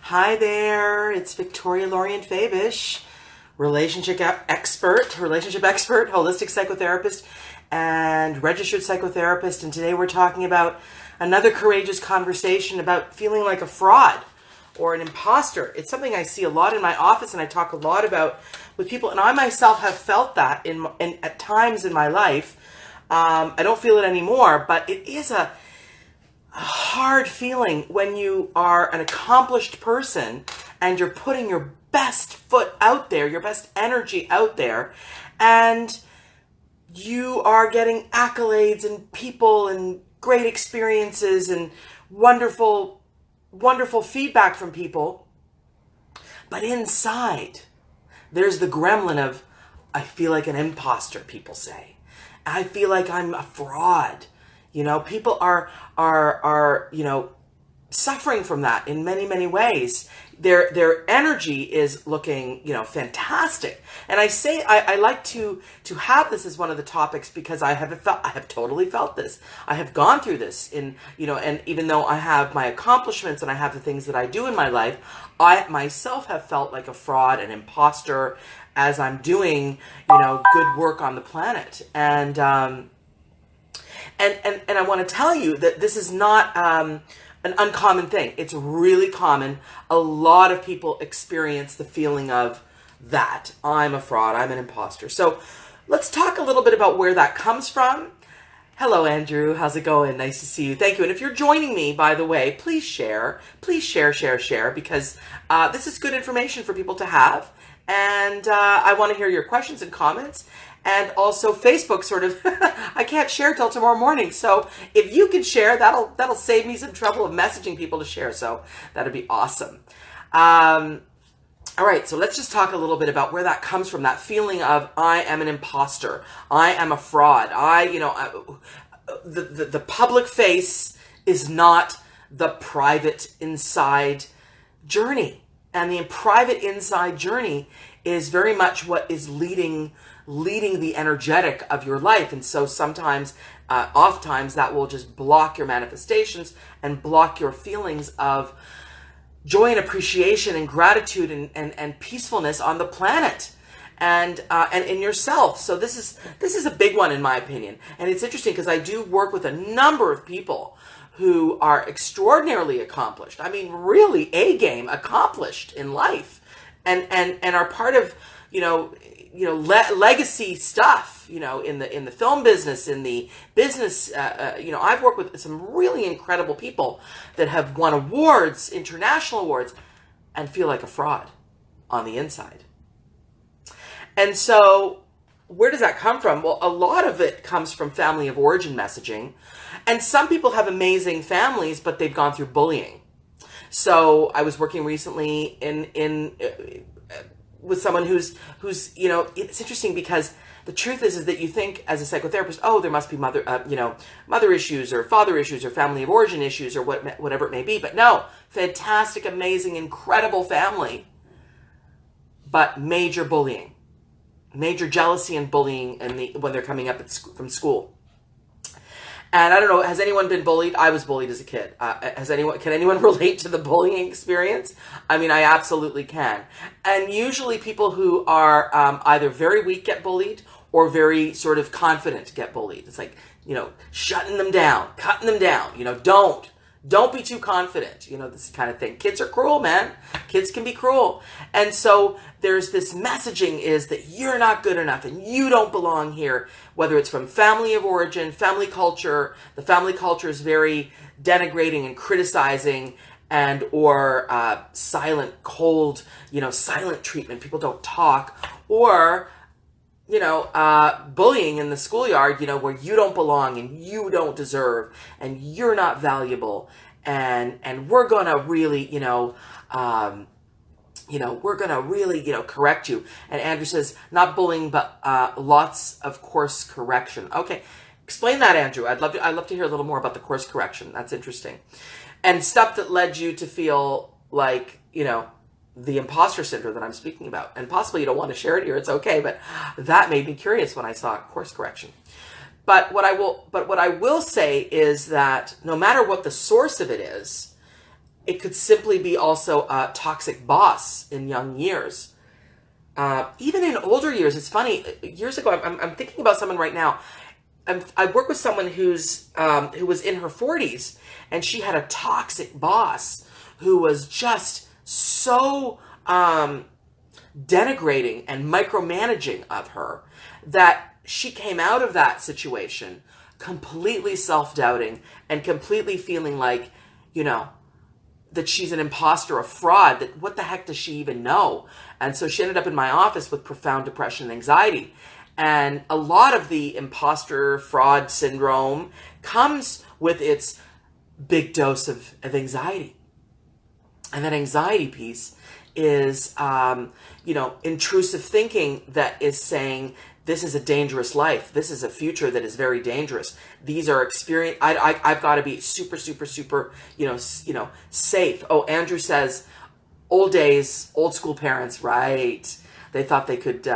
Hi there, it's Victoria Lorien Fabish, relationship expert, holistic psychotherapist, and registered psychotherapist. And today we're talking about another courageous conversation about feeling like a fraud or an imposter. It's something I see a lot in my office and I talk a lot about with people. And I myself have felt that at times in my life. I don't feel it anymore, but it is a hard feeling when you are an accomplished person and you're putting your best foot out there, your best energy out there, and you are getting accolades and people and great experiences and wonderful feedback from people. But inside, there's the gremlin of, I feel like an imposter, people say. I feel like I'm a fraud. You know, people are suffering from that in many, many ways. Their energy is looking, fantastic. And I say, I like to have this as one of the topics because I have totally felt this. I have gone through this and even though I have my accomplishments and I have the things that I do in my life, I myself have felt like a fraud, an imposter as I'm doing, good work on the planet. And I want to tell you that this is not an uncommon thing. It's really common. A lot of people experience the feeling of that. I'm a fraud. I'm an imposter. So let's talk a little bit about where that comes from. Hello, Andrew. How's it going? Nice to see you. Thank you. And if you're joining me, by the way, please share. Please share, because this is good information for people to have. And I want to hear your questions and comments. And also Facebook I can't share till tomorrow morning. So if you can share, that'll save me some trouble of messaging people to share. So that'd be awesome. All right, so let's just talk a little bit about where that comes from, that feeling of I am an imposter. I am a fraud. The public face is not the private inside journey. And the private inside journey is very much what is leading the energetic of your life. And so sometimes, oftentimes, that will just block your manifestations and block your feelings of joy and appreciation and gratitude and peacefulness on the planet and in yourself. So this is a big one in my opinion. And it's interesting because I do work with a number of people who are extraordinarily accomplished. I mean, really A-game accomplished in life and are part of, legacy stuff, in the film business, in the business, I've worked with some really incredible people that have won awards, international awards, and feel like a fraud on the inside. And so where does that come from? Well, a lot of it comes from family of origin messaging. And some people have amazing families, but they've gone through bullying. So I was working recently with someone who's it's interesting because the truth is that you think as a psychotherapist, oh, there must be mother issues or father issues or family of origin issues or whatever it may be. But no, fantastic, amazing, incredible family, but major bullying, major jealousy and bullying when they're coming up from school. And I don't know, has anyone been bullied? I was bullied as a kid. Can anyone relate to the bullying experience? I mean, I absolutely can. And usually people who are either very weak get bullied or very sort of confident get bullied. It's like, shutting them down, cutting them down, don't be too confident, this kind of thing. Kids are cruel, man. Kids can be cruel. And so there's this messaging is that you're not good enough and you don't belong here, whether it's from family of origin, family culture. The family culture is very denigrating and criticizing or silent, cold, silent treatment. People don't talk. Or bullying in the schoolyard, where you don't belong and you don't deserve and you're not valuable and we're gonna really, we're gonna really, correct you. And Andrew says, not bullying, but lots of course correction. Okay, explain that, Andrew. I'd love to hear a little more about the course correction. That's interesting. And stuff that led you to feel like, the imposter syndrome that I'm speaking about. And possibly you don't want to share it here, it's okay, but that made me curious when I saw course correction. But what I will say is that no matter what the source of it is, it could simply be also a toxic boss in young years. Even in older years, it's funny. Years ago, I'm thinking about someone right now. I work with someone who was in her 40s, and she had a toxic boss who was just so denigrating and micromanaging of her that she came out of that situation completely self-doubting and completely feeling like, that she's an imposter, a fraud, that what the heck does she even know? And so she ended up in my office with profound depression and anxiety. And a lot of the imposter fraud syndrome comes with its big dose of anxiety. And that anxiety piece is, intrusive thinking that is saying, this is a dangerous life. This is a future that is very dangerous. These are experience. I've got to be super, super, super, safe. Oh, Andrew says, old days, old school parents, right? They thought they could, they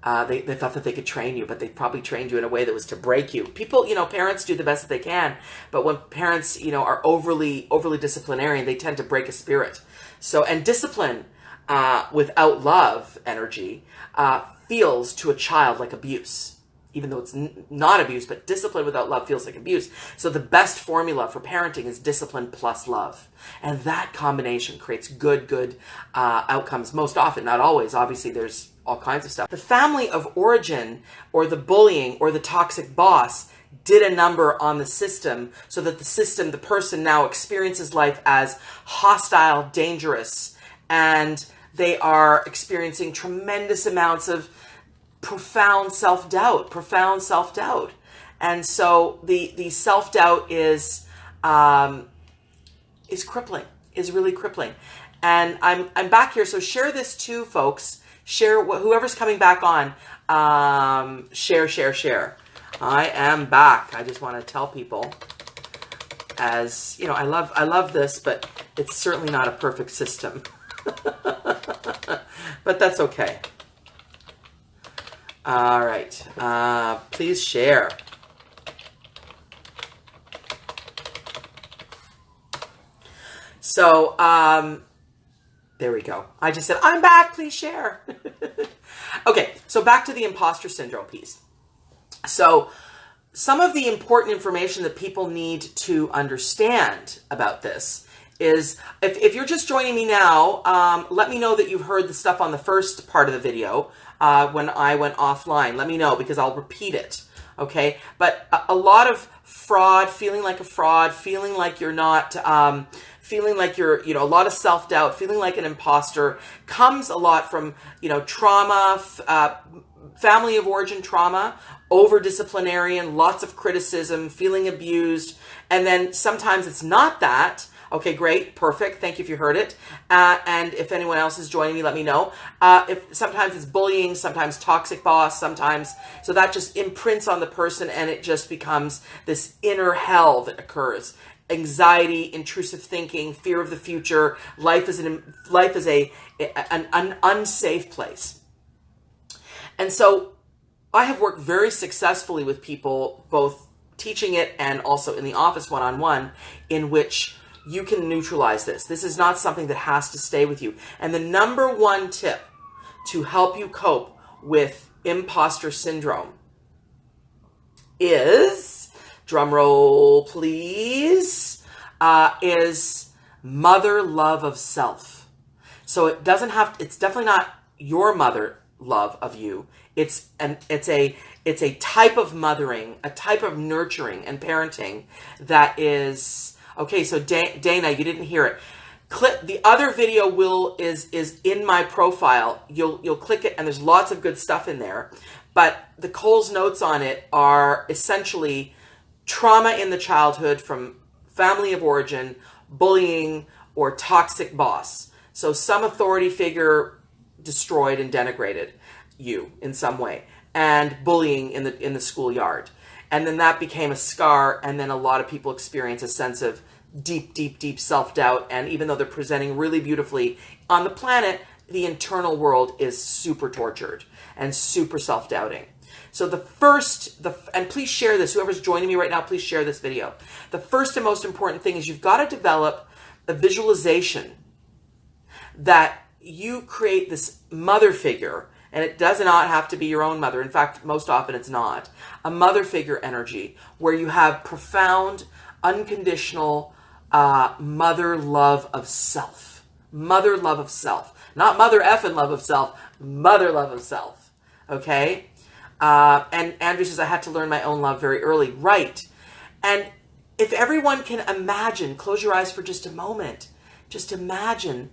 thought that they could train you, but they probably trained you in a way that was to break you. People, parents do the best that they can, but when parents, are overly disciplinarian, they tend to break a spirit. So, and discipline without love energy feels to a child like abuse, even though it's not abuse, but discipline without love feels like abuse. So the best formula for parenting is discipline plus love. And that combination creates good outcomes most often, not always. Obviously, there's all kinds of stuff. The family of origin or the bullying or the toxic boss did a number on the system so that the person now experiences life as hostile, dangerous, and they are experiencing tremendous amounts of profound self-doubt. And so the self-doubt is crippling, is really crippling. And I'm back here, so share this too, folks. Share, whoever's coming back on, share. I am back. I just want to tell people, as I love this, but it's certainly not a perfect system. But that's okay. All right. Please share. So, there we go. I just said, I'm back, please share. Okay, so back to the imposter syndrome piece. So, some of the important information that people need to understand about this is, if you're just joining me now, let me know that you've heard the stuff on the first part of the video when I went offline. Let me know, because I'll repeat it, okay? But a lot of fraud, feeling like a fraud, feeling like you're not, feeling like you're, a lot of self-doubt, feeling like an imposter, comes a lot from, trauma, family of origin trauma, over-disciplinarian, lots of criticism, feeling abused, and then sometimes it's not that. Okay, great, perfect. Thank you if you heard it. And if anyone else is joining me, let me know. If sometimes it's bullying, sometimes toxic boss, sometimes, so that just imprints on the person, and it just becomes this inner hell that occurs. Anxiety, intrusive thinking, fear of the future. Life is an unsafe place. And so I have worked very successfully with people, both teaching it and also in the office one-on-one, in which you can neutralize this. This is not something that has to stay with you. And the number one tip to help you cope with imposter syndrome is, drum roll please, is mother love of self. So it's definitely not your mother love of you. It's a type of mothering, a type of nurturing and parenting that is, okay, so Dana, you didn't hear it. Click the other video is in my profile. You'll click it, and there's lots of good stuff in there. But the Cole's notes on it are essentially trauma in the childhood from family of origin, bullying, or toxic boss. So some authority figure destroyed and denigrated you in some way, and bullying in the schoolyard. And then that became a scar, and then a lot of people experience a sense of deep self-doubt, and even though they're presenting really beautifully on the planet, the internal world is super tortured and super self-doubting. So and please share this, whoever's joining me right now, please share this video. The first and most important thing is you've got to develop a visualization that you create this mother figure, and it does not have to be your own mother. In fact, most often it's not. A mother figure energy where you have profound, unconditional mother love of self. Mother love of self. Not mother effing love of self. Mother love of self. Okay? And Andrew says, I had to learn my own love very early. Right. And if everyone can imagine, close your eyes for just a moment. Just imagine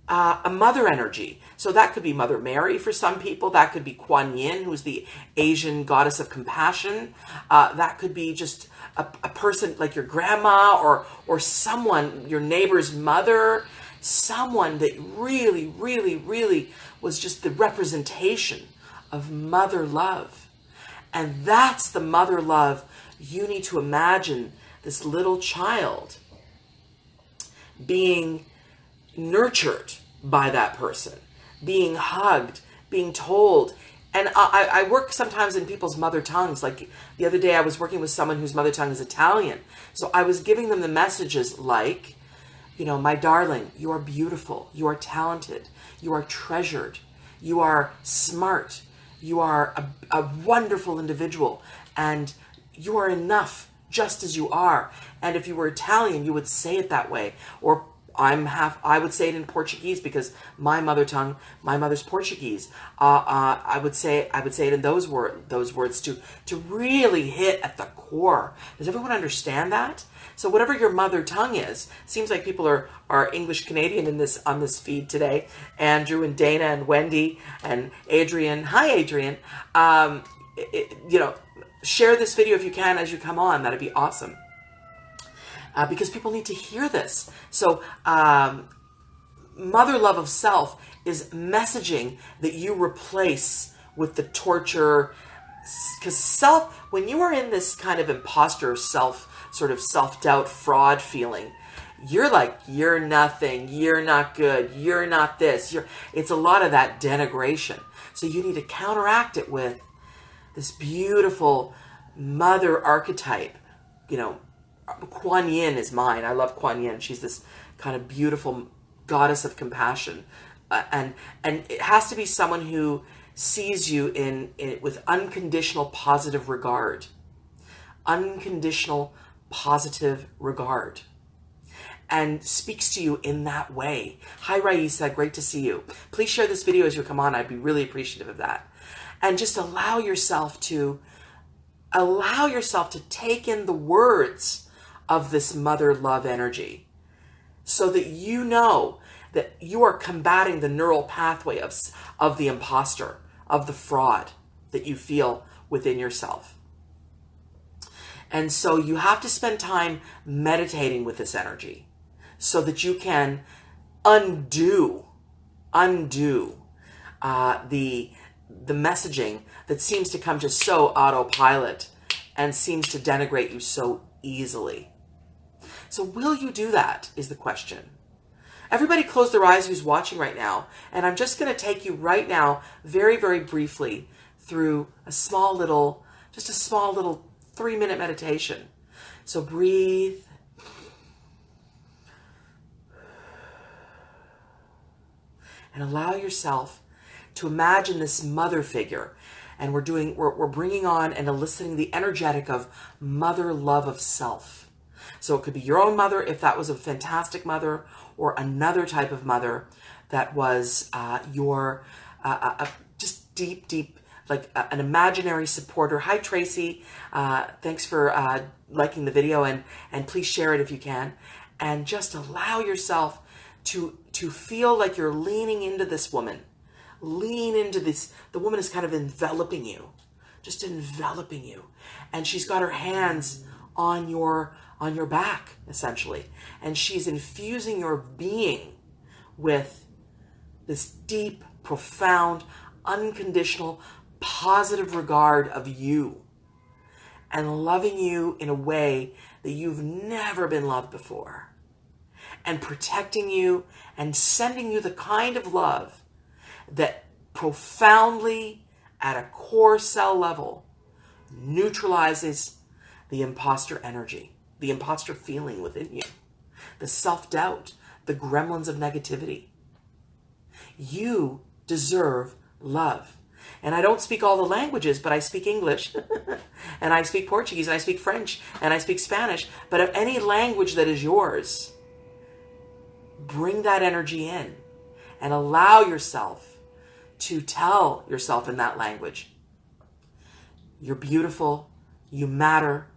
a mother energy. So that could be Mother Mary for some people. That could be Kuan Yin, who's the Asian goddess of compassion. That could be just a person like your grandma or someone, your neighbor's mother, someone that really, really, really was just the representation of mother love. And that's the mother love you need to imagine this little child being nurtured by that person, being hugged, being told. And I work sometimes in people's mother tongues. Like the other day I was working with someone whose mother tongue is Italian. So I was giving them the messages like, my darling, you are beautiful, you are talented, you are treasured, you are smart, you are a wonderful individual, and you are enough just as you are. And if you were Italian, you would say it that way. Or I would say it in Portuguese because my mother's Portuguese. I would say it in those words to really hit at the core. Does everyone understand that? So whatever your mother tongue is, seems like people are English Canadian on this feed today. Andrew and Dana and Wendy and Adrian. Hi, Adrian. Share this video if you can as you come on. That'd be awesome. Because people need to hear this. So mother love of self is messaging that you replace with the torture. Because when you are in this kind of imposter sort of self-doubt, fraud feeling, you're like, you're nothing, you're not good, you're not this. It's a lot of that denigration. So you need to counteract it with this beautiful mother archetype. Kuan Yin is mine. I love Kuan Yin. She's this kind of beautiful goddess of compassion. And it has to be someone who sees you with unconditional positive regard. Unconditional positive regard. And speaks to you in that way. Hi, Raisa. Great to see you. Please share this video as you come on. I'd be really appreciative of that. And just allow yourself to take in the words of this mother love energy so that you know that you are combating the neural pathway of the imposter, of the fraud that you feel within yourself. And so you have to spend time meditating with this energy so that you can undo the messaging that seems to come just so autopilot and seems to denigrate you so easily. So will you do that is the question. Everybody close their eyes who's watching right now. And I'm just going to take you right now, very, very briefly, through a small little 3-minute meditation. So breathe. And allow yourself to imagine this mother figure. And we're bringing on and eliciting the energetic of mother love of self. So it could be your own mother, if that was a fantastic mother, or another type of mother that was your just deep, like an imaginary supporter. Hi, Tracy. Thanks for liking the video, and please share it if you can. And just allow yourself to feel like you're leaning into this woman. Lean into this. The woman is kind of enveloping you, just enveloping you. And she's got her hands on your back, essentially. And she's infusing your being with this deep, profound, unconditional, positive regard of you. And loving you in a way that you've never been loved before. And protecting you and sending you the kind of love that profoundly, at a core cell level, neutralizes the imposter energy, the imposter feeling within you. the self-doubt, the gremlins of negativity. You deserve love. And I don't speak all the languages, but I speak English, and I speak Portuguese, and I speak French, and I speak Spanish. But of any language that is yours, bring that energy in and allow yourself to tell yourself in that language, you're beautiful, you matter,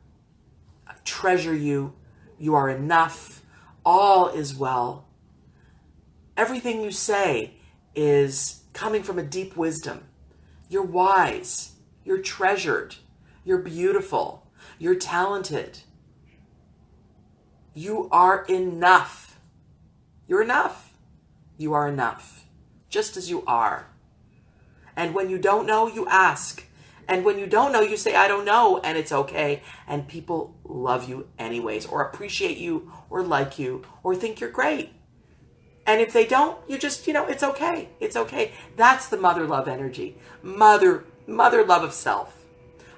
I treasure you, you are enough, all is well. Everything you say is coming from a deep wisdom. You're wise, you're treasured, you're beautiful, you're talented. You are enough. You're enough. You are enough, just as you are. And when you don't know, you ask. And when you don't know, you say, I don't know, and it's okay. And people love you anyways, or appreciate you, or like you, or think you're great. And if they don't, you just, it's okay. It's okay. That's the mother love energy. Mother love of self.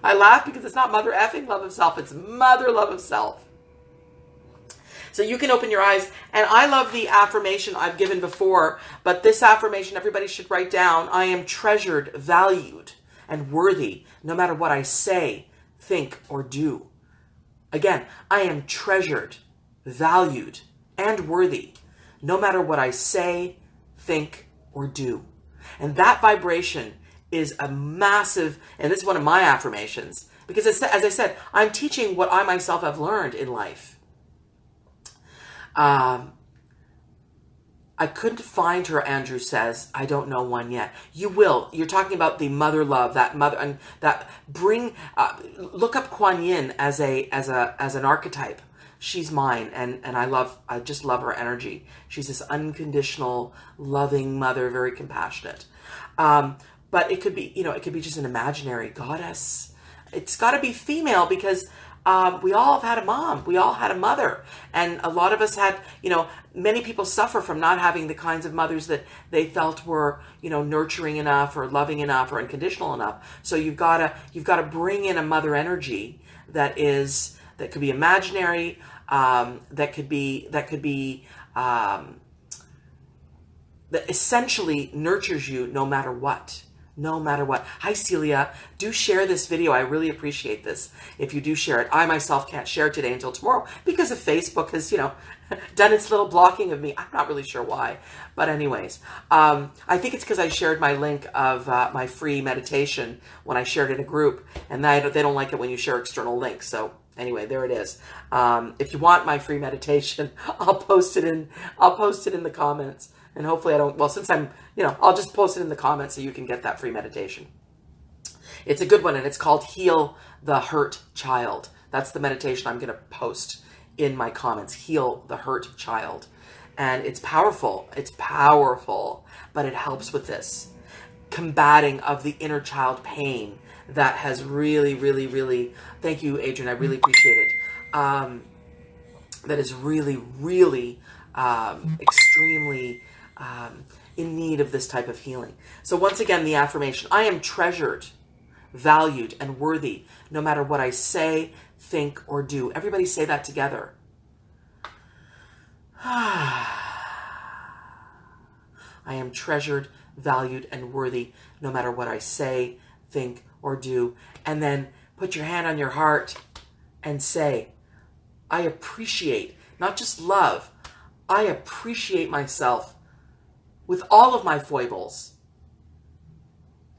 I laugh because it's not mother effing love of self. It's mother love of self. So you can open your eyes. And I love the affirmation I've given before, but this affirmation everybody should write down. I am treasured, valued, and worthy, no matter what I say, think, or do. Again, I am treasured, valued, and worthy, no matter what I say, think, or do. And that vibration is a massive, and this is one of my affirmations, because as I said, I'm teaching what I myself have learned in life. I couldn't find her, Andrew says. I don't know one yet. You will. You're talking about the mother love, that mother, and that bring, look up Kuan Yin as an archetype. She's mine, and I just love her energy. She's this unconditional, loving mother, very compassionate. But it could be, it could be just an imaginary goddess. It's got to be female because we all have had a mom. We all had a mother. And a lot of us had, many people suffer from not having the kinds of mothers that they felt were, nurturing enough or loving enough or unconditional enough. So you've got to bring in a mother energy that could be imaginary, that essentially nurtures you no matter what. No matter what. Hi, Celia. Do share this video. I really appreciate this. If you do share it. I myself can't share it today until tomorrow because of Facebook has, done its little blocking of me. I'm not really sure why. But anyways, I think it's because I shared my link of my free meditation when I shared it in a group. And they don't like it when you share external links. So anyway, there it is. If you want my free meditation, I'll post it in the comments. And hopefully since I'll just post it in the comments so you can get that free meditation. It's a good one, and it's called Heal the Hurt Child. That's the meditation I'm going to post in my comments. Heal the Hurt Child. And it's powerful. It's powerful, but it helps with this combating of the inner child pain that has really, really, really, thank you, Adrian, I really appreciate it. That is really, really extremely in need of this type of healing. So once again, the affirmation, I am treasured, valued, and worthy, no matter what I say, think, or do. Everybody say that together. I am treasured, valued, and worthy, no matter what I say, think, or do. And then put your hand on your heart and say, I appreciate, not just love, I appreciate myself with all of my foibles.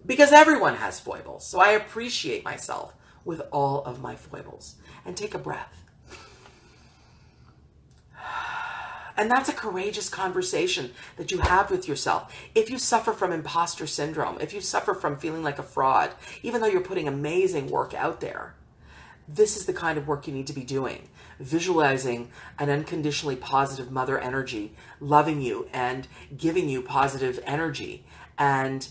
Because everyone has foibles. So I appreciate myself with all of my foibles. And take a breath. And that's a courageous conversation that you have with yourself. If you suffer from imposter syndrome, if you suffer from feeling like a fraud, even though you're putting amazing work out there, this is the kind of work you need to be doing. Visualizing an unconditionally positive mother energy, loving you and giving you positive energy. And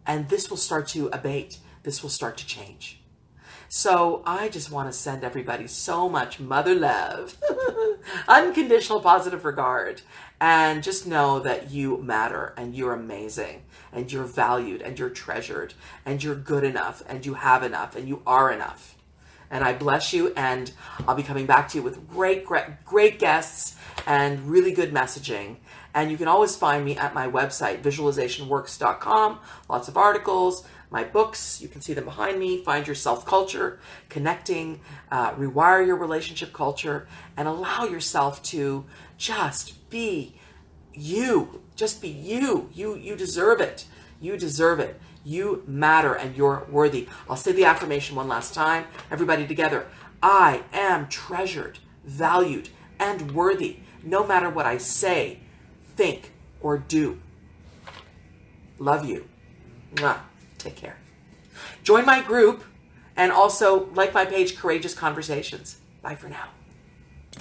this will start to abate. This will start to change. So I just want to send everybody so much mother love, unconditional positive regard, and just know that you matter and you're amazing and you're valued and you're treasured and you're good enough and you have enough and you are enough. And I bless you, and I'll be coming back to you with great guests and really good messaging. And you can always find me at my website, visualizationworks.com. Lots of articles, my books, you can see them behind me. Find your self-culture, connecting, rewire your relationship culture, and allow yourself to just be you. Just be you. You deserve it. You deserve it. You matter and you're worthy. I'll say the affirmation one last time. Everybody together. I am treasured, valued, and worthy, no matter what I say, think, or do. Love you. Mwah. Take care. Join my group and also like my page, Courageous Conversations. Bye for now.